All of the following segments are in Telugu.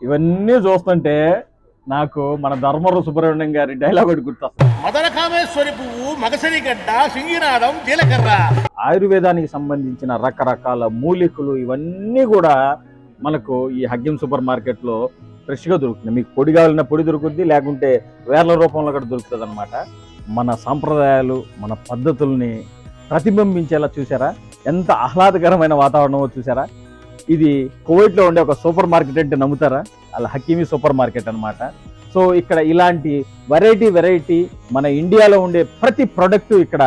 ఇవన్నీ చూస్తుంటే నాకు మన ధర్మవరం సుబ్రహ్మణ్యం గారి డైలాగ్ ఒకటి గుర్తొస్తుంది. మదన కామేశ్వరి పువ్వు, మగసరి గడ్డ, సింగినాదం, జీలకర్ర. ఆయుర్వేదానికి సంబంధించిన రకరకాల మూలికలు ఇవన్నీ కూడా మనకు ఈ హగ్గీం సూపర్ మార్కెట్లో ఫ్రెష్గా దొరుకుతుంది. మీకు పొడి కావాలన్న పొడి దొరుకుద్ది, లేకుంటే వేర్ల రూపంలో కూడా దొరుకుతుంది అనమాట. మన సాంప్రదాయాలు, మన పద్ధతుల్ని ప్రతిబింబించేలా చూసారా? ఎంత ఆహ్లాదకరమైన వాతావరణమో చూసారా? ఇది కువైట్లో ఉండే ఒక సూపర్ మార్కెట్ అంటే నమ్ముతారా? అలా హకీమీ సూపర్ మార్కెట్ అనమాట. సో ఇక్కడ ఇలాంటి వెరైటీ మన ఇండియాలో ఉండే ప్రతి ప్రొడక్ట్ ఇక్కడ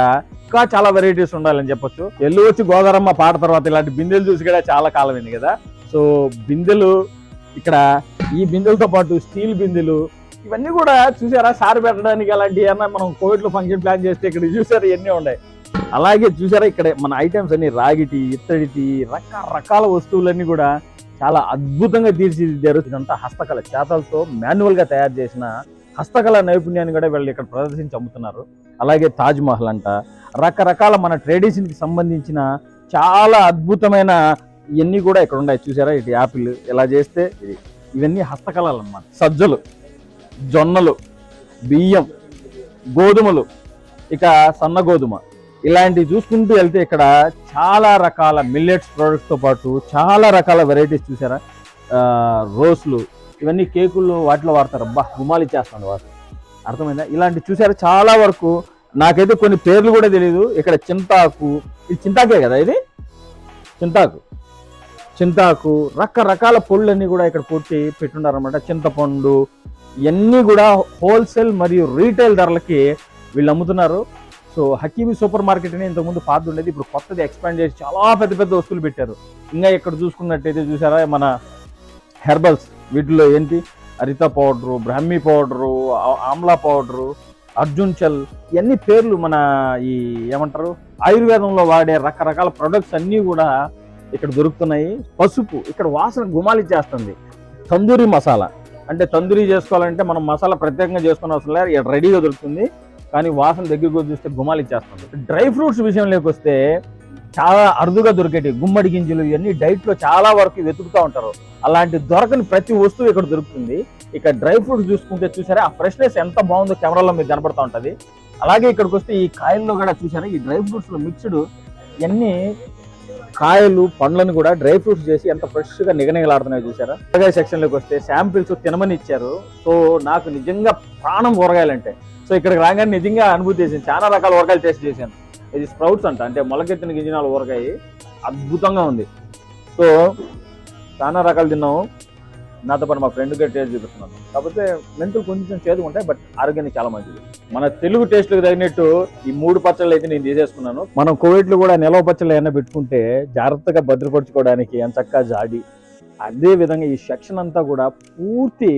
ఇంకా చాలా వెరైటీస్ ఉండాలని చెప్పొచ్చు. ఎల్లు వచ్చి గోదారమ్మ పాట తర్వాత ఇలాంటి బిందెలు చూసి కూడా చాలా కాలమైంది కదా. సో బిందెలు ఇక్కడ ఈ బిందెలతో పాటు స్టీల్ బిందెలు ఇవన్నీ కూడా చూసారా? సారి పెట్టడానికి అలాంటి ఏమన్నా మనం కోవిడ్లో ఫంక్షన్ ప్లాన్ చేస్తే ఇక్కడ చూసారా ఇవన్నీ ఉన్నాయి. అలాగే చూసారా ఇక్కడ మన ఐటమ్స్ అన్ని రాగిటి, ఇత్తడిటి, రకరకాల వస్తువులన్నీ కూడా చాలా అద్భుతంగా తీర్చిదిద్దారు. ఇదంతా హస్తకళ, చేతలతో మాన్యువల్ గా తయారు చేసిన హస్తకళ నైపుణ్యాన్ని కూడా వీళ్ళు ఇక్కడ ప్రదర్శించి అమ్ముతున్నారు. అలాగే తాజ్ మహల్ అంట, రకరకాల మన ట్రెడిషన్ కి సంబంధించిన చాలా అద్భుతమైన ఇవన్నీ కూడా ఇక్కడ ఉన్నాయి. చూసారా? ఇటు యాపిల్ ఇలా చేస్తే ఇవన్నీ హస్తకళలు అన్నమాట. సజ్జలు, జొన్నలు, బియ్యం, గోధుమలు, ఇక సన్న గోధుమ ఇలాంటివి చూసుకుంటూ వెళ్తే ఇక్కడ చాలా రకాల మిల్లెట్స్ ప్రొడక్ట్స్తో పాటు చాలా రకాల వెరైటీస్ చూసారా? రోస్లు ఇవన్నీ కేకులు వాటిలో వాడతారు. అబ్బా గుమాలి చేస్తాను వాటి అర్థమైందా? ఇలాంటి చూసారా? చాలా వరకు నాకైతే కొన్ని పేర్లు కూడా తెలియదు. ఇక్కడ చింతాకు, ఇది చింతాకే కదా, ఇది చింతాకు రకరకాల పొళ్ళన్నీ కూడా ఇక్కడ పెట్టున్నారనమాట. చింతపండు ఇవన్నీ కూడా హోల్సేల్ మరియు రీటైల్ ధరలకి వీళ్ళు అమ్ముతున్నారు. సో హకీమీ సూపర్ మార్కెట్ అని ఇంతకుముందు పాత ఉండేది, ఇప్పుడు కొత్తది ఎక్స్పాండ్ చేసి చాలా పెద్ద పెద్ద వస్తువులు పెట్టారు. ఇంకా ఇక్కడ చూసుకున్నట్టయితే చూసారా మన హెర్బల్స్, వీటిలో ఏంటి హరిత పౌడరు, బ్రాహ్మీ పౌడరు, ఆమ్లా పౌడరు, అర్జున్ చల్ ఇవన్నీ పేర్లు మన ఈ ఏమంటారు ఆయుర్వేదంలో వాడే రకరకాల ప్రొడక్ట్స్ అన్నీ కూడా ఇక్కడ దొరుకుతున్నాయి. పసుపు ఇక్కడ వాసన గుమాలిచ్చేస్తుంది. తందూరి మసాలా అంటే తందూరి చేసుకోవాలంటే మనం మసాలా ప్రత్యేకంగా చేసుకునే అవసరం లేదు, ఇక్కడ రెడీగా దొరుకుతుంది. కానీ వాసన దగ్గరకు చూస్తే గుమాలిచ్చేస్తుంది. డ్రై ఫ్రూట్స్ విషయంలోకి వస్తే చాలా అరుదుగా దొరికేటి గుమ్మడి గింజలు ఇవన్నీ డైట్లో చాలా వరకు వెతుకుతూ ఉంటారు. అలాంటి దొరకని ప్రతి వస్తువు ఇక్కడ దొరుకుతుంది. ఇక డ్రై ఫ్రూట్స్ చూసుకుంటే చూసారా ఆ ఫ్రెష్నెస్ ఎంత బాగుందో కెమెరాలో మీకు కనబడుతూ ఉంటుంది. అలాగే ఇక్కడికి వస్తే ఈ కాయల్లో కూడా చూసారా ఈ డ్రై ఫ్రూట్స్లో మిక్స్డ్ ఇవన్నీ కాయలు పండ్లను కూడా డ్రై ఫ్రూట్స్ చేసి ఎంత ఫ్రెష్గా నిగనిగలాడుతున్నాయి చూసారా. కూరగాయ సెక్షన్లోకి వస్తే శాంపిల్స్ తినమని ఇచ్చారు. సో నాకు నిజంగా ప్రాణం కూరగాయలంటే. సో ఇక్కడికి రాగానే నిజంగా అనుభూతి చేసింది. చాలా రకాల ఊరగాయలు టేస్ట్ చేశాను. ఇది స్ప్రౌట్స్ అంట, అంటే మొలకెత్తిన గింజనాల ఊరగాయ అద్భుతంగా ఉంది. సో చాలా రకాలు తిన్నాము. నాతో పాటు మా ఫ్రెండ్ గారి టేస్ట్ చూపిస్తున్నాను. కాకపోతే మెంతులు కొంచెం చేదుగా ఉంటాయి, బట్ ఆరోగ్యానికి చాలా మంచిది. మన తెలుగు టేస్ట్లకు తగినట్టు ఈ 3 పచ్చళ్ళు అయితే నేను తీసేసుకున్నాను. మనం కోవిడ్లో కూడా నిలవ పచ్చళ్ళు ఏమైనా పెట్టుకుంటే జాగ్రత్తగా భద్రపరచుకోవడానికి ఎంచక్కా జాడి. అదే విధంగా ఈ సెక్షన్ అంతా కూడా పూర్తి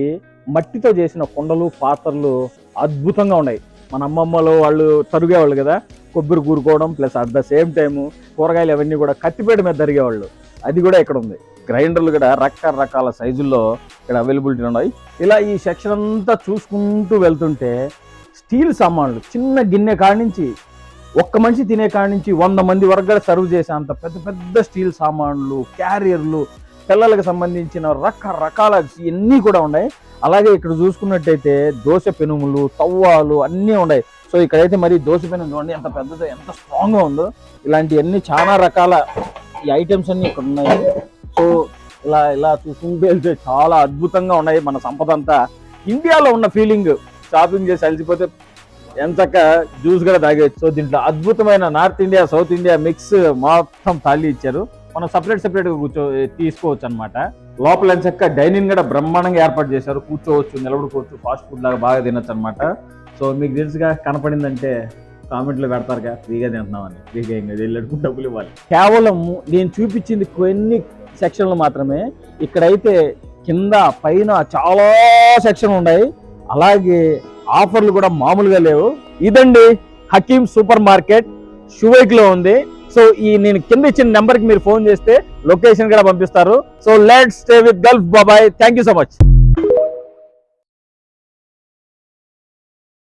మట్టితో చేసిన కుండలు, పాత్రలు అద్భుతంగా ఉన్నాయి. మన అమ్మమ్మలు వాళ్ళు తరిగేవాళ్ళు కదా, కొబ్బరి కూరుకోవడం plus at the same time కూరగాయలు అవన్నీ కూడా కత్తిపేట మీద తరిగేవాళ్ళు. అది కూడా ఇక్కడ ఉంది. గ్రైండర్లు కూడా రకరకాల సైజుల్లో ఇక్కడ అవైలబిలిటీ ఉన్నాయి. ఇలా ఈ సెక్షన్ అంతా చూసుకుంటూ వెళ్తుంటే స్టీల్ సామాన్లు చిన్న గిన్నె కాడి నుంచి ఒక్క మనిషి తినే కాడి నుంచి 100 మంది వరకు కూడా సర్వ్ చేసే అంత పెద్ద పెద్ద స్టీల్ సామాన్లు, క్యారియర్లు, పిల్లలకు సంబంధించిన రకరకాల ఇవన్నీ కూడా ఉన్నాయి. అలాగే ఇక్కడ చూసుకున్నట్టయితే దోశ పెనుములు, తవ్వాలు అన్నీ ఉన్నాయి. సో ఇక్కడైతే మరి దోశ పెనుము చూడండి ఎంత పెద్దదో, ఎంత స్ట్రాంగ్గా ఉందో. ఇలాంటివన్నీ చాలా రకాల ఈ ఐటమ్స్ అన్నీ ఇక్కడ ఉన్నాయి. సో ఇలా చూసుకుంటూ వెళ్తే చాలా అద్భుతంగా ఉన్నాయి. మన సంపద అంతా ఇండియాలో ఉన్న ఫీలింగ్. షాపింగ్ చేసి అలసిపోతే ఎంచక్క జ్యూస్ కూడా తాగేచ్చు. సో దీంట్లో అద్భుతమైన north India, south India mix మొత్తం థాలీ ఇచ్చారు. మనం సపరేట్గా తీసుకోవచ్చు అనమాట. లోపల ఎంచక్క డైనింగ్ కూడా బ్రహ్మాండంగా ఏర్పాటు చేశారు. కూర్చోవచ్చు, నిలబడుకోవచ్చు, ఫాస్ట్ ఫుడ్ లాగా బాగా తినొచ్చు అనమాట. సో మీకు తెలుసుగా కనపడిందంటే కామెంట్లో పెడతారుగా ఫ్రీగా తింటున్నామని. ఫ్రీగా ఏం వెళ్ళడుకు డబ్బులు ఇవ్వాలి. కేవలం నేను చూపించింది కొన్ని సెక్షన్లు మాత్రమే. ఇక్కడైతే కింద పైన చాలా సెక్షన్లు ఉన్నాయి. అలాగే ఆఫర్లు కూడా మామూలుగా లేవు. ఇదండి హకీం సూపర్ మార్కెట్, షువైక్లో ఉంది. సో నేను కింద ఇచ్చిన నెంబర్కి మీరు ఫోన్ చేస్తే లొకేషన్ కూడా పంపిస్తారు. So let's stay with Gulf. బాబాయ్, థ్యాంక్ యూ సో మచ్.